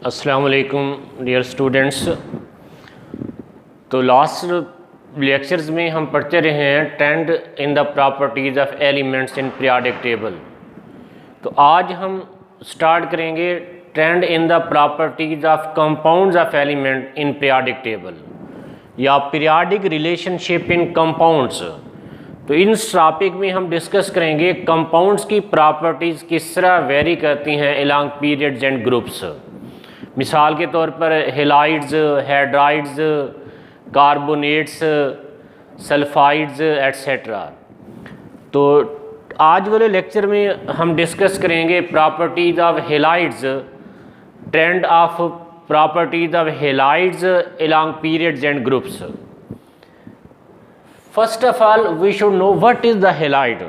अस्सलाम वालेकुम dear students. तो लास्ट लेक्चर्स में हम पढ़ते रहे हैं trend in the properties of elements in periodic table. तो आज हम स्टार्ट करेंगे trend in the properties of compounds of element in periodic table या पीरियोडिक रिलेशनशिप इन कंपाउंड्स। तो इस टॉपिक में हम डिस्कस करेंगे कंपाउंड्स की प्रॉपर्टीज़ किस तरह वेरी करती हैं अलॉन्ग पीरियड्स एंड ग्रुप्स। मिसाल के तौर पर halides, hydrides, carbonates, sulphides etcetera. तो आज वाले लेक्चर में हम डिस्कस करेंगे properties of halides, trend of properties of halides along periods and groups. First of all we should know what is the halide.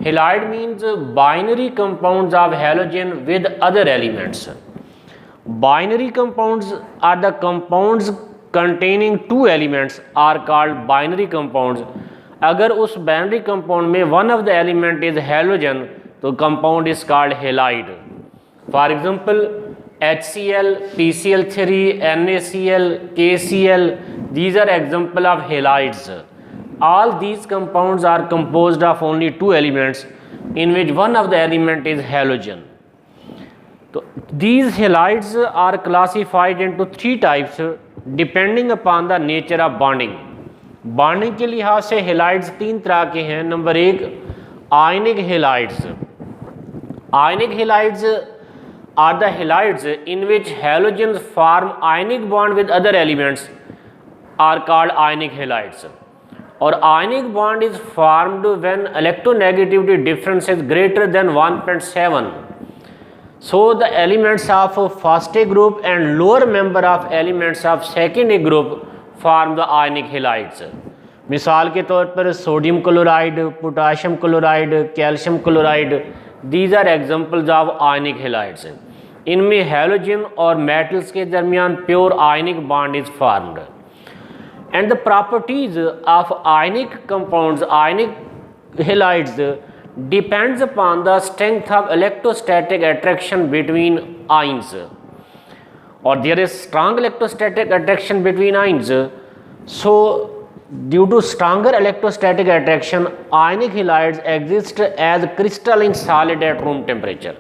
Halide means binary compounds of halogen with other elements. Binary compounds are the compounds containing two elements are called binary compounds. अगर उस binary compound में one of the element is halogen तो compound is called halide. For example, HCl, PCl3, NaCl, KCl, these are example of halides. All these compounds are composed of only two elements in which one of the element is halogen. तो these halides are classified into three types depending upon the nature of bonding. Bonding के लिहाज से halides तीन तरह के हैं। Number एक, ionic halides. Ionic halides are the halides in which halogens form ionic bond with other elements are called ionic halides. और ionic bond is formed when electronegativity difference is greater than 1.7. So the elements of first A group and lower member of elements of second A group form the ionic halides. मिसाल के तौर पर sodium chloride, potassium chloride, calcium chloride, these are examples of ionic halides. इनमें halogen और metals के दरमियान pure ionic bond is formed. And the properties of ionic compounds, ionic halides depends upon the strength of electrostatic attraction between ions, or there is strong electrostatic attraction between ions. So due to stronger electrostatic attraction, ionic halides exist as crystalline solid at room temperature.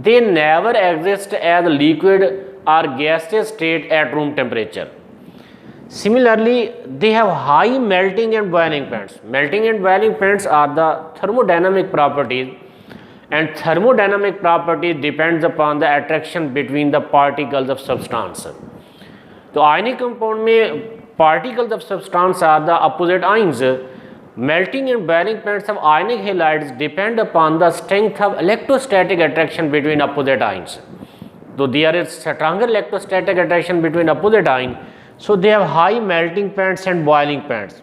They never exist as liquid or gaseous state at room temperature. Similarly, they have high melting and boiling points. Melting and boiling points are the thermodynamic properties, and thermodynamic properties depends upon the attraction between the particles of substance. तो ionic compound में particles of substance are the opposite ions. Melting and boiling points of ionic halides depend upon the strength of electrostatic attraction between opposite ions. So there is stronger electrostatic attraction between opposite ions. So they have high melting points and boiling points.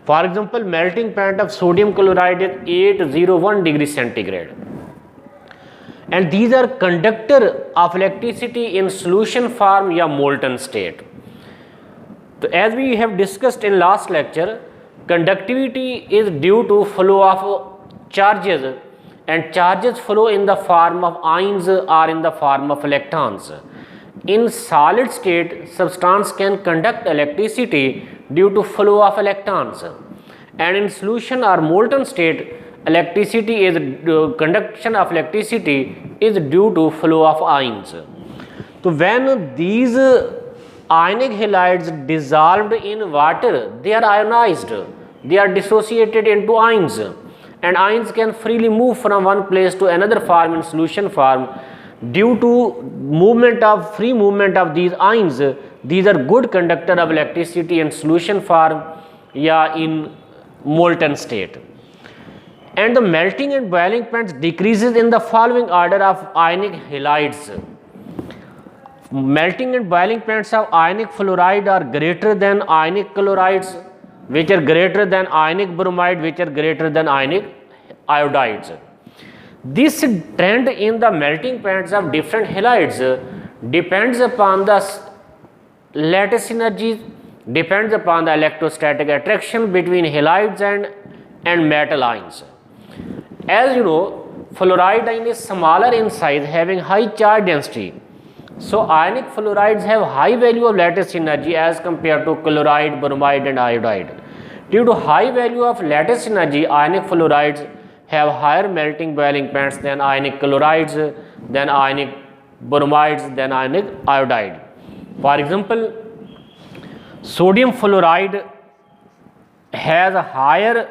For example, melting point of sodium chloride is 801 degree centigrade. And these are conductor of electricity in solution form या molten state. So as we have discussed in last lecture, conductivity is due to flow of charges, and charges flow in the form of ions or in the form of electrons. In solid state, substance can conduct electricity due to flow of electrons, and in solution or molten state, electricity is conduction of electricity is due to flow of ions. So when these ionic halides dissolved in water, they are ionized, they are dissociated into ions, and ions can freely move from one place to another form in solution form. Due to free movement of these ions, these are good conductor of electricity in solution form या in molten state. And the melting and boiling points decreases in the following order of ionic halides. Melting and boiling points of ionic fluoride are greater than ionic chlorides, which are greater than ionic bromide, which are greater than ionic iodides. This trend in the melting points of different halides depends upon the lattice energies, depends upon the electrostatic attraction between halides and metal ions. As you know, fluoride ion is smaller in size, having high charge density. So ionic fluorides have high value of lattice energy as compared to chloride, bromide and iodide. Due to high value of lattice energy, ionic fluorides have higher melting boiling points than ionic chlorides, than ionic bromides, than ionic iodide. For example, sodium fluoride has a higher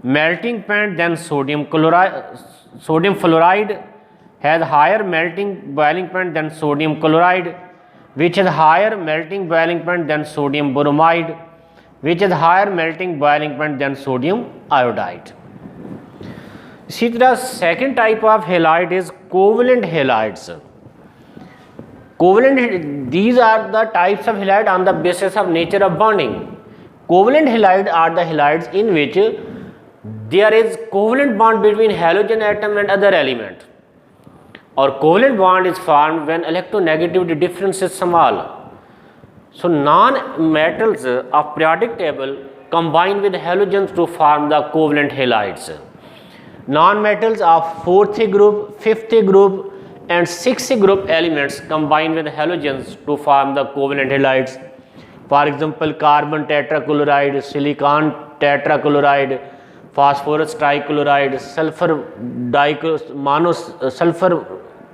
melting point than sodium chloride. Sodium fluoride has higher melting boiling point than sodium chloride, which has higher melting boiling point than sodium bromide, which has higher melting boiling point than sodium iodide. इसी तरह second type of halide is covalent halides. Covalent, these are the types of halide on the basis of nature of bonding. Covalent halide are the halides in which there is covalent bond between halogen atom and other element, or covalent bond is formed when electronegativity difference is small. So non-metals of periodic table combine with halogens to form the covalent halides. Non-metals of 4th group, 5th group and 6th group elements combine with halogens to form the covalent halides. For example, carbon tetrachloride, silicon tetrachloride, phosphorus trichloride, sulfur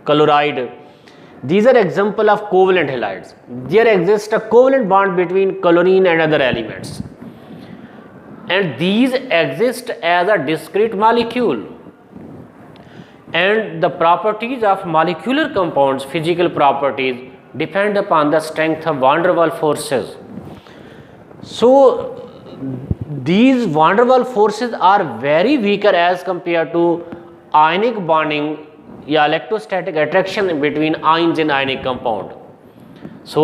chloride. These are example of covalent halides. There exists a covalent bond between chlorine and other elements, and these exist as a discrete molecule. And the properties of molecular compounds, physical properties, depend upon the strength of van der Waals forces. So these van der Waals forces are very weaker as compared to ionic bonding या electrostatic attraction between ions in ionic compound. So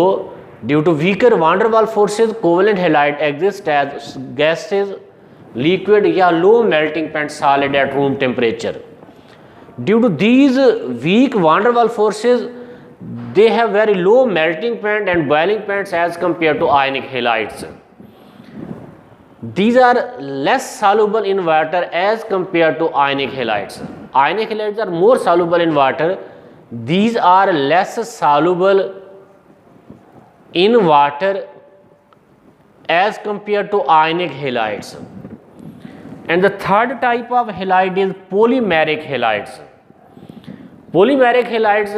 due to weaker van der Waals forces, covalent halide exist as gases, liquid या low melting point solid at room temperature. Due to these weak van der Waals forces, they have very low melting point and boiling points as compared to ionic halides. These are less soluble in water as compared to ionic halides. Ionic halides are more soluble in water. These are less soluble in water as compared to ionic halides. And the third type of halide is polymeric halides. Polymeric halides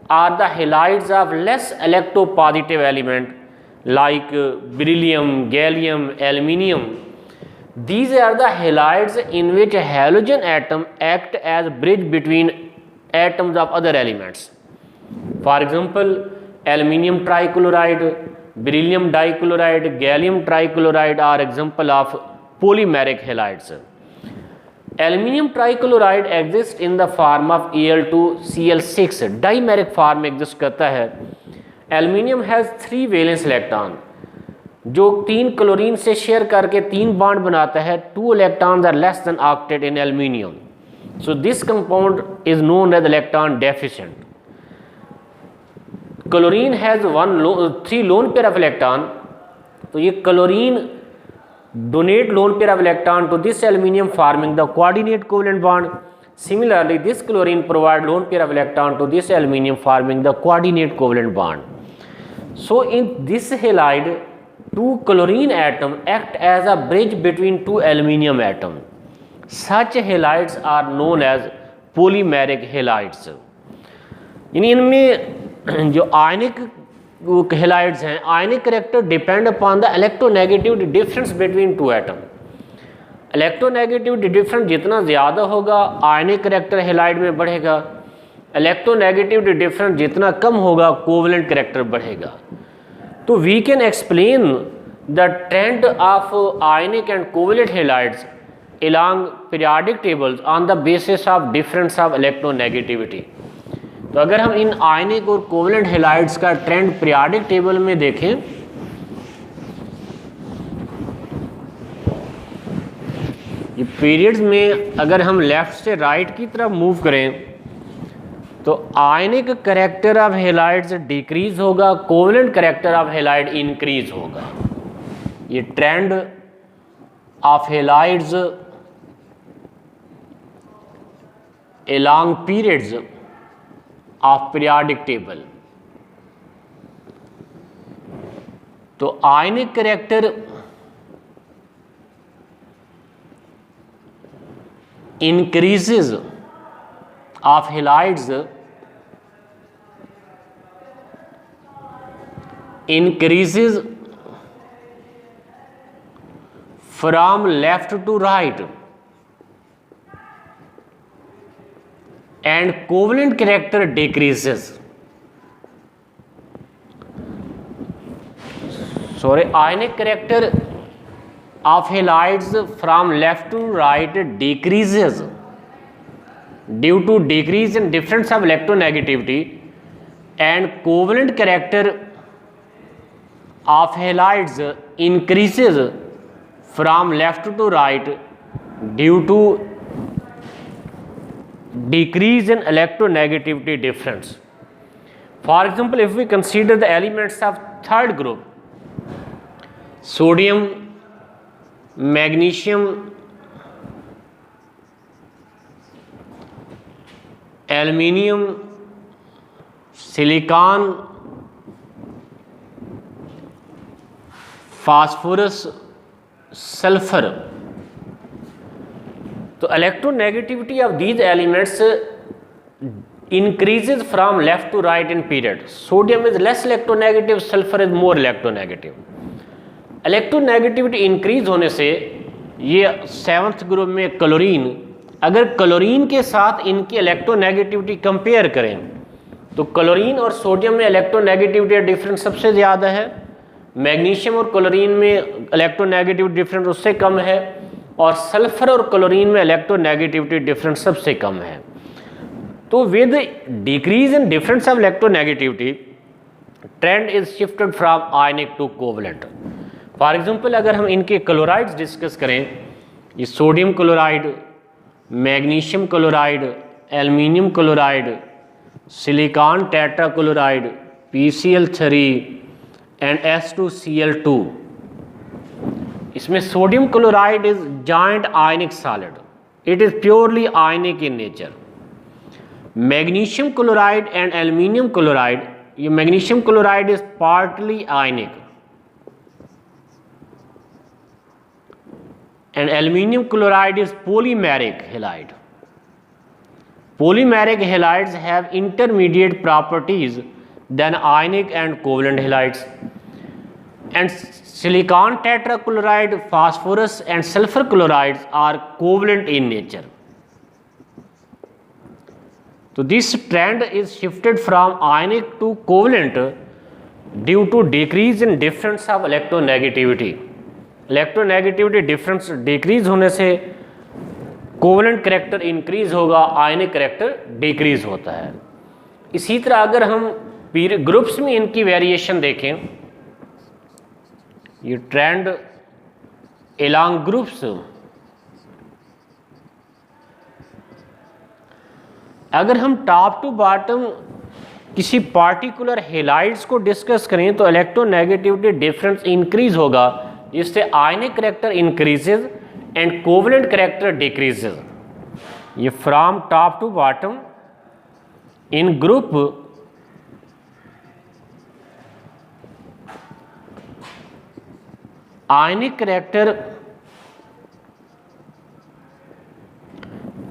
are the halides of less electropositive element like beryllium, gallium, aluminium. These are the halides in which halogen atom act as bridge between atoms of other elements. For example, aluminium trichloride, beryllium dichloride, gallium trichloride are example of polymeric halides. Aluminium trichloride exists in the form of Al2Cl6, dimeric form exist करता है. Aluminium has 3 valence electron जो 3 chlorine से share करके 3 bond बनाता है. 2 electrons are less than octet in aluminium. So this compound is known as electron deficient. Chlorine has 3 lone pair of electron. तो ये chlorine donate lone pair of electron to this aluminium forming the coordinate covalent bond. Similarly, this chlorine provide lone pair of electron to this aluminium forming the coordinate covalent bond. So in this halide, 2 chlorine atom act as a bridge between 2 aluminium atom. Such halides are known as polymeric halides. इनमें जो आयनिक halides हैं, ionic character depend upon the electronegativity difference between 2 atom. Electronegativity difference जितना ज़्यादा होगा ionic character halide में बढ़ेगा. Electronegativity difference जितना कम होगा covalent character बढ़ेगा. तो we can explain the trend of ionic and covalent halides along periodic tables on the basis of difference of electronegativity. तो अगर हम इन आयनिक और कोवलेंट हेलाइड्स का ट्रेंड पीरियोडिक टेबल में देखें, ये पीरियड्स में अगर हम लेफ्ट से राइट की तरफ मूव करें तो ionic character of halides decrease होगा, covalent character of halide increase होगा. ये trend of halides along periods of periodic table. तो ionic character increases of halides increases from left to right and covalent character decreases. Ionic character of halides from left to right decreases due to decrease in difference of electronegativity, and covalent character of halides increases from left to right due to decrease in electronegativity difference. For example, if we consider the elements of third group, sodium, magnesium, aluminium, silicon, phosphorus, sulfur. So electronegativity of these elements increases from left to right in period. Sodium is less electronegative, sulfur is more electronegative. Electronegativity increase होने से ये seventh group में chlorine, अगर chlorine के साथ इनकी electronegativity compare करें तो क्लोरीन और सोडियम में इलेक्ट्रोनेगेटिविटी डिफरेंस सबसे ज़्यादा है, मैग्नीशियम और क्लोरीन में इलेक्ट्रोनेगेटिविटी डिफरेंस उससे कम है, और सल्फर और क्लोरीन में इलेक्ट्रोनेगेटिविटी डिफरेंस सबसे कम है. तो with decrease in difference of electronegativity trend is shifted from ionic to covalent. For example अगर हम इनके क्लोराइड्स डिस्कस करें, ये sodium chloride, magnesium chloride, aluminium chloride, silicon tetrachloride, PCl3 and S2Cl2. इसमें sodium chloride is joint ionic solid, it is purely ionic in nature. Magnesium chloride and aluminium chloride, ये magnesium chloride is partly ionic and aluminium chloride is polymeric halide. Polymeric halides have intermediate properties than ionic and covalent halides. And silicon tetrachloride, phosphorus and sulfur chlorides are covalent in nature. So this trend is shifted from ionic to covalent due to decrease in difference of electronegativity. Electronegativity difference decrease होने से covalent character increase होगा, आयनिक character decrease होता है. इसी तरह अगर हम groups में इनकी वेरिएशन देखें, ये ट्रेंड एलॉन्ग ग्रुप्स, अगर हम टॉप टू बॉटम किसी पार्टिकुलर हेलाइड्स को डिस्कस करें तो इलेक्ट्रोनेगेटिविटी डिफरेंस इंक्रीज होगा, जिससे ionic character increases and covalent character decreases. ये from top to bottom in group ionic character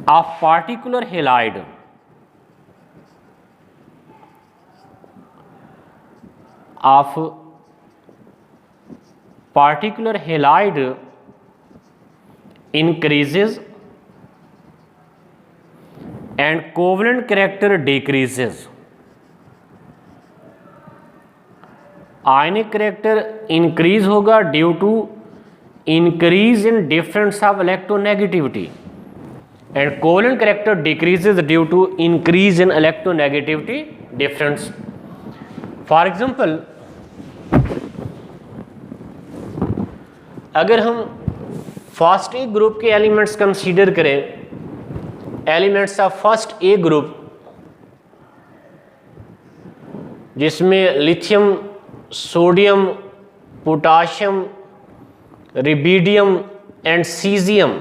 of particular halide of particular halide increases and covalent character decreases. Ionic character increase होगा due to increase in difference of electronegativity and covalent character decreases due to increase in electronegativity difference. For example, अगर हम first A group के elements consider करें, elements of first A group जिसमें lithium, sodium, potassium, rubidium and caesium,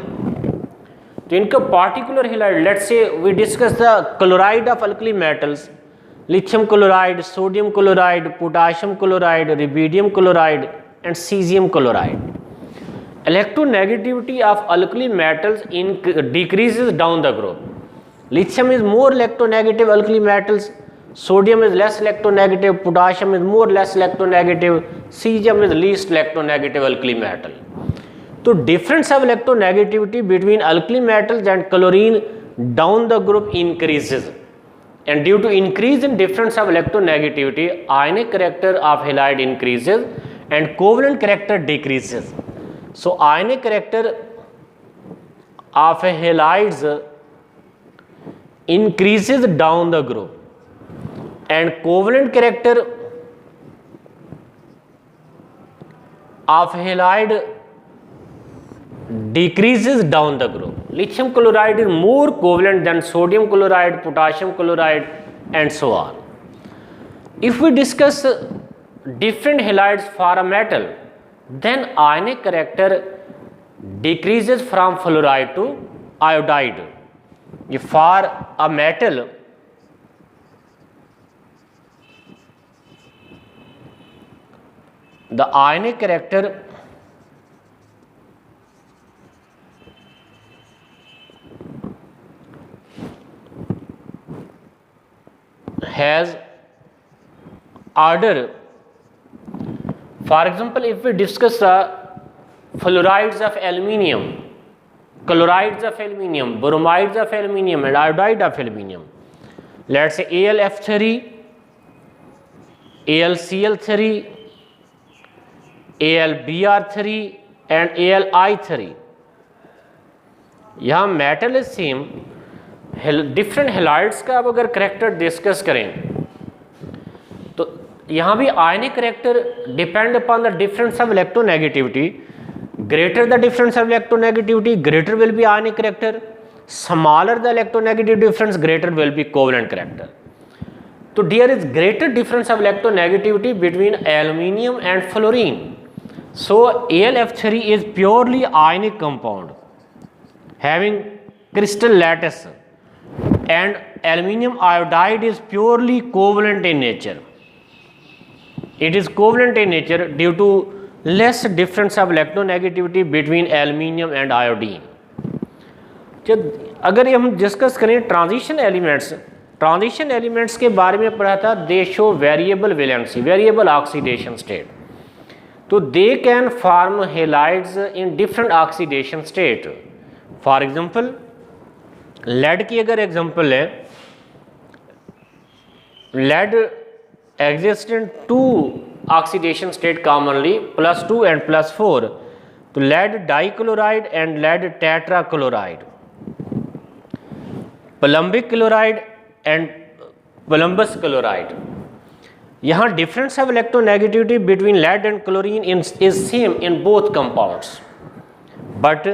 तो इनका particular halide, let's say we discuss the chloride of alkali metals, lithium chloride, sodium chloride, potassium chloride, rubidium chloride and cesium chloride. Electronegativity of alkali metals decreases down the group. Lithium is more electronegative alkali metals, sodium is less electronegative, potassium is more less electronegative, cesium is least electronegative alkali metal. So difference of electronegativity between alkali metals and chlorine down the group increases, and due to increase in difference of electronegativity, ionic character of halide increases and covalent character decreases. So ionic character of halides increases down the group and covalent character of halide decreases down the group. Lithium chloride is more covalent than sodium chloride, potassium chloride and so on. If we discuss different halides for a metal, then ionic character decreases from fluoride to iodide. If for a metal the ionic character has order. For example, if we discuss fluorides of aluminium, chlorides of aluminium, bromides of aluminium and iodide of aluminium, let's say AlF3, AlCl3, AlBr3 and AlI3. यहाँ metal is same, different halides का अब अगर character discuss करें तो यहाँ भी ionic character depend upon the difference of electronegativity. Greater the difference of electronegativity, greater will be ionic character. Smaller the electronegative difference, greater will be covalent character. तो there is greater difference of electronegativity between aluminium and fluorine. So AlF3 is purely ionic compound having crystal lattice, and aluminium iodide is purely covalent in nature. It is covalent in nature due to less difference of electronegativity between aluminium and iodine. जब अगर ये हम discuss करें transition elements के बारे में पढ़ा था, they show variable valency, variable oxidation state. तो they can form halides in different oxidation state. For example lead की अगर एग्जांपल है, lead exist in 2 oxidation state commonly, +2 and +4. तो lead dichloride and lead tetrachloride, plumbic chloride and plumbous chloride. यहाँ difference of electronegativity between lead and chlorine is same in both compounds. But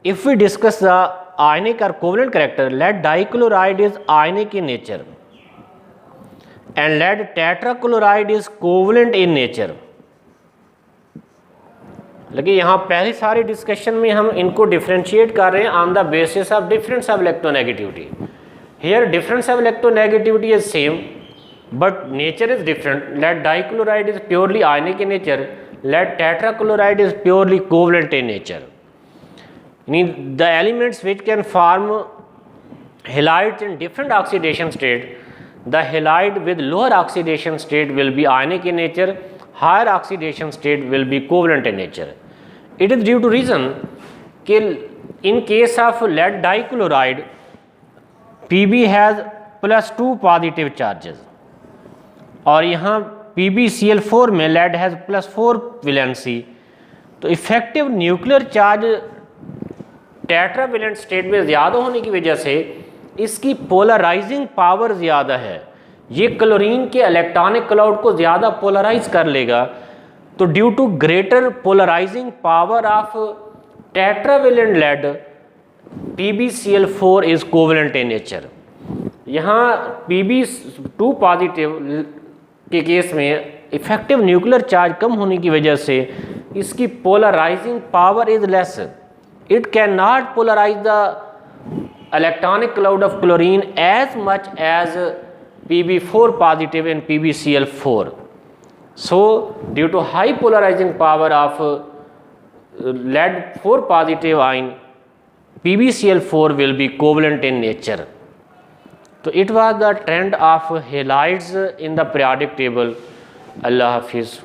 if we discuss the ionic or covalent character, lead dichloride is ionic in nature and lead tetrachloride is covalent in nature. लेकिन यहाँ पहली सारी discussion में हम इनको differentiate कर रहे हैं on the basis of difference of electronegativity. Here difference of electronegativity is same but nature is different. lead dichloride is purely ionic in nature, lead tetrachloride is purely covalent in nature. The elements which can form halides in different oxidation state, the halide with lower oxidation state will be ionic in nature, higher oxidation state will be covalent in nature. It is due to reason that in case of lead dichloride, Pb has +2 positive charges और यहाँ PbCl4 में lead has +4 valency. तो effective nuclear charge tetravalent state में ज़्यादा होने की वजह से इसकी पोलराइजिंग पावर ज़्यादा है. ये क्लोरीन के इलेक्ट्रॉनिक क्लाउड को ज़्यादा पोलराइज कर लेगा. तो due to greater polarizing power of tetravalent lead, PbCl4 is covalent in nature. यहाँ Pb2 पॉजिटिव के केस में इफेक्टिव न्यूक्लियर चार्ज कम होने की वजह से इसकी polarizing power is less. It cannot polarize the electronic cloud of chlorine as much as Pb4 positive and PbCl4. So due to high polarizing power of lead 4 positive ion, PbCl4 will be covalent in nature. So it was the trend of halides in the periodic table. Allah Hafiz.